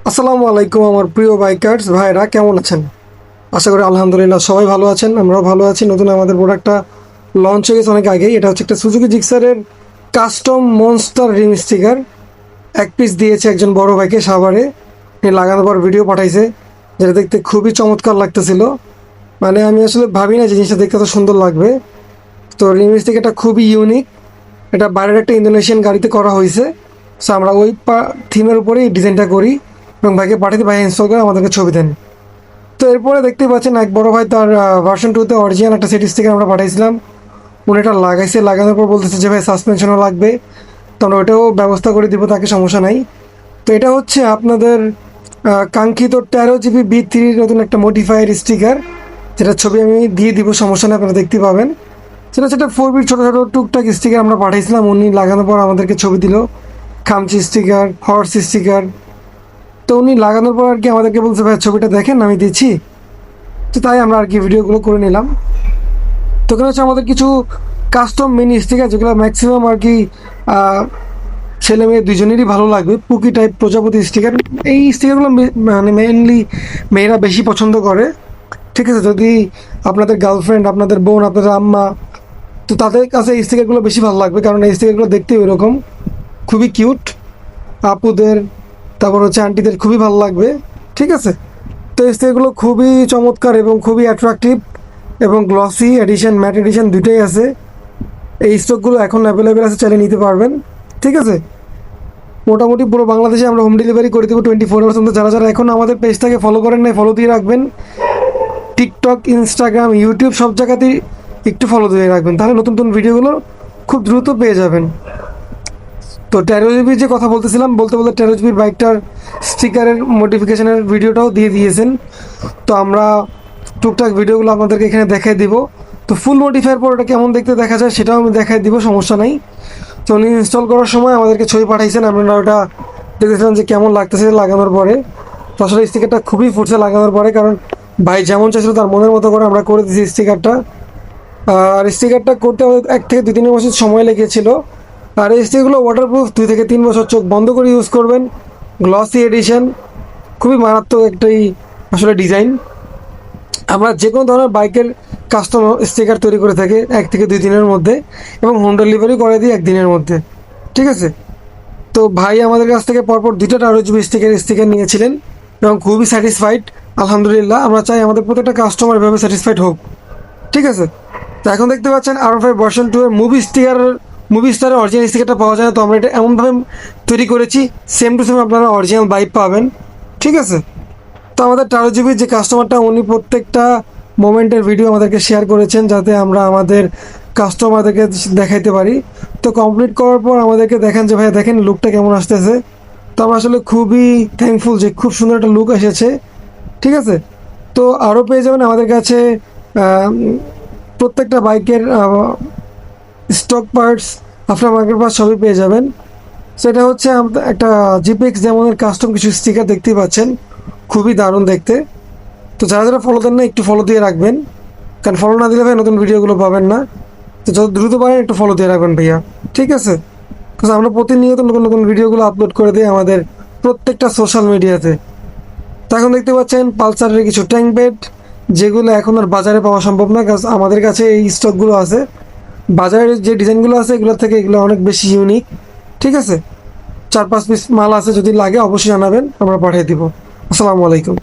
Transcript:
আসসালামু আলাইকুম আমার প্রিয় বাইকার্স ভাইরা, কেমন আছেন? আশা করি আলহামদুলিল্লাহ সবাই ভালো আছেন, আমরাও ভালো আছি। নতুন আমাদের প্রোডাক্টটা লঞ্চ হয়ে গেছে অনেক আগেই। এটা হচ্ছে একটা সুজুকি জিক্সারের কাস্টম মনস্টার রিম স্টিকার। এক পিস দিয়েছে একজন বড় ভাইকে সাভারে, লাগানোর পর ভিডিও পাঠাইছে, যেটা দেখতে খুবই চমৎকার লাগতেছিল। মানে আমি আসলে ভাবি না জিনিসটা দেখতে এত সুন্দর লাগবে। তো রিম স্টিকারটা খুবই ইউনিক। এটা বাইরের একটা ইন্দোনেশিয়ান গাড়িতে করা হয়েছে। সো আমরা ওই থিমের উপরেই ডিজাইনটা করি এবং ভাইকে পাঠিয়ে ভাই ইনস্টল করে আমাদেরকে ছবি দেন। তো এরপরে দেখতেই পাচ্ছেন এক বড় ভাই তার ভার্সন 2-তে অরিজিনাল একটা সিটি স্টিকার আমরা পাঠাইছিলাম। উনি এটা লাগাইছে, লাগানোর পর বলতেছে যে ভাই সাসপেনশনও লাগবে, তো আমরা ওটাও ব্যবস্থা করে দিব, তাকে সমস্যা নাই। তো এটা হচ্ছে আপনাদের কাঙ্ক্ষিত 13 GB B3 নতুন একটা মডিফাইড স্টিকার, যেটা ছবি আমি দিয়ে দিব, সমস্যা নেই, আপনারা দেখতে পাবেন। সেটা 4 বিট ছোটো ছোটো টুকটাক স্টিকার আমরা পাঠাইছিলাম। উনি লাগানোর পর আমাদেরকে ছবি দিল, খামচি স্টিকার, হর্স স্টিকার। তো উনি লাগানোর পর আর কি আমাদেরকে বলছে ভাই ছবিটা দেখেন, আমি দিচ্ছি। তো তাই আমরা আর কি ভিডিওগুলো করে নিলাম। তো এখানে হচ্ছে আমাদের কিছু কাস্টম মিনি স্টিকার, যেগুলো ম্যাক্সিমাম আর কি ছেলে মেয়ে দুজনেরই ভালো লাগবে। পুকি টাইপ প্রজাপতি স্টিকার, এই স্টিকারগুলো মানে মেইনলি মেয়েরা বেশি পছন্দ করে। ঠিক আছে, যদি আপনাদের গার্লফ্রেন্ড, আপনাদের বোন, আপনাদের আম্মা, তো তাদের কাছে এই স্টিকারগুলো বেশি ভালো লাগবে, কারণ এই স্টিকারগুলো দেখতে ওইরকম খুবই কিউট। আপুদের, তারপর হচ্ছে আন্টিদের খুবই ভালো লাগবে। ঠিক আছে, তো এই স্টিকারগুলো খুবই চমৎকার এবং খুবই অ্যাট্রাকটিভ, এবং গ্লসি এডিশন, ম্যাট এডিশন দুটোই আছে। এই স্টকগুলো এখন অ্যাভেলেবেল আছে, চাইলে নিতে পারবেন। ঠিক আছে, মোটামুটি পুরো বাংলাদেশে আমরা হোম ডেলিভারি করে দেবো 24 আওয়ার্স। যারা যারা এখন আমাদের পেজটাকে ফলো করেন নাই, ফলো দিয়ে রাখবেন। টিকটক, ইনস্টাগ্রাম, ইউটিউব সব জায়গাতেই একটু ফলো দিয়ে রাখবেন, তাহলে নতুন নতুন ভিডিওগুলো খুব দ্রুত পেয়ে যাবেন। তো 13 GB যে কথা বলতেছিলাম, বলতে বলতে 13 GB বাইকটার স্টিকারের মডিফিকেশনের ভিডিওটাও দিয়ে দিয়েছেন। তো আমরা টুকটাক ভিডিওগুলো আপনাদেরকে এখানে দেখাই দিব। তো ফুল মডিফায়ার পর ওটা কেমন দেখতে দেখা যায় সেটাও আমি দেখাই দিব, সমস্যা নাই। তো উনি ইনস্টল করার সময় আমাদেরকে ছবি পাঠাইছেন, আপনারা ওটা দেখেছিলাম যে কেমন লাগতেছে লাগানোর পরে। তো আসলে স্টিকারটা খুবই ফুটছে লাগানোর পরে, কারণ ভাই যেমন চাইছিল তার মনের মতো করে আমরা করে দিয়েছি স্টিকারটা। আর স্টিকারটা করতে আমাদের 1 থেকে 2 দিনের মতো সময় লেগেছিল। আর এই স্টিকারগুলো ওয়াটারপ্রুফ, 2 থেকে 3 বছর চোখ বন্ধ করে ইউজ করবেন। গ্লসি এডিশন, খুবই মারাত্মক একটাই আসলে ডিজাইন। আমরা যে কোনো ধরনের বাইকের কাস্টম স্টিকার তৈরি করে থাকি 1 থেকে 2 দিনের মধ্যে, এবং হোম ডেলিভারি করে দিই 1 দিনের মধ্যে। ঠিক আছে, তো ভাই আমাদের কাছ থেকে পরপর 2টা 13 GB স্টিকার নিয়েছিলেন এবং খুবই স্যাটিসফাইড আলহামদুলিল্লাহ। আমরা চাই আমাদের প্রত্যেকটা কাস্টমার এভাবে স্যাটিসফাইড হোক। ঠিক আছে, তো এখন দেখতে পাচ্ছেন R5 ভার্সন 2 এর মুভি স্টারের অরিজিনাল স্টিকারটা পাওয়া যায় না, তো আমরা এটা এমনভাবে তৈরি করেছি সেম টু সেম আপনারা অরিজিনাল বাইক পাবেন। ঠিক আছে, তো আমাদের 13 GB যে কাস্টমারটা, উনি প্রত্যেকটা মোমেন্টের ভিডিও আমাদেরকে শেয়ার করেছেন, যাতে আমরা আমাদের কাস্টমারদেরকে দেখাইতে পারি। তো কমপ্লিট করার পর আমাদেরকে দেখান যে ভাইয়া দেখেন লুকটা কেমন আসতেছে। তো আমরা আসলে খুবই থ্যাঙ্কফুল যে খুব সুন্দর একটা লুক এসেছে। ঠিক আছে, তো আরও পেয়ে যাবেন আমাদের কাছে প্রত্যেকটা বাইকের stock parts, after market parts সবই পেয়ে যাবেন। সেটা হচ্ছে একটা জিপিএক্স যেমন কাস্টম কিছু স্টিকার দেখতেই পাচ্ছেন, খুবই দারুণ দেখতে। তো যারা যারা ফলো দেন না, একটু ফলো দিয়ে রাখবেন, কারণ ফলো না দিলে ভাই নতুন ভিডিওগুলো পাবেন না। তো যত দ্রুত পারেন একটু ফলো দিয়ে রাখবেন ভাইয়া। ঠিক আছে, কারণ আমরা প্রতিনিয়ত নতুন নতুন ভিডিওগুলো আপলোড করে দিই আমাদের প্রত্যেকটা সোশ্যাল মিডিয়াতে। তো এখন দেখতে পাচ্ছেন পালসারের কিছু ট্যাঙ্ক বেড, যেগুলো এখন আর বাজারে পাওয়া সম্ভব না, কারণ আমাদের কাছে এই স্টকগুলো আছে। বাজারের যে ডিজাইনগুলো আছে এগুলোর থেকে এগুলো অনেক বেশি ইউনিক। ঠিক আছে, 4-5 পিস মাল আছে, যদি লাগে অবশ্যই জানাবেন, আমরা পাঠিয়ে দিব। আসসালামু আলাইকুম।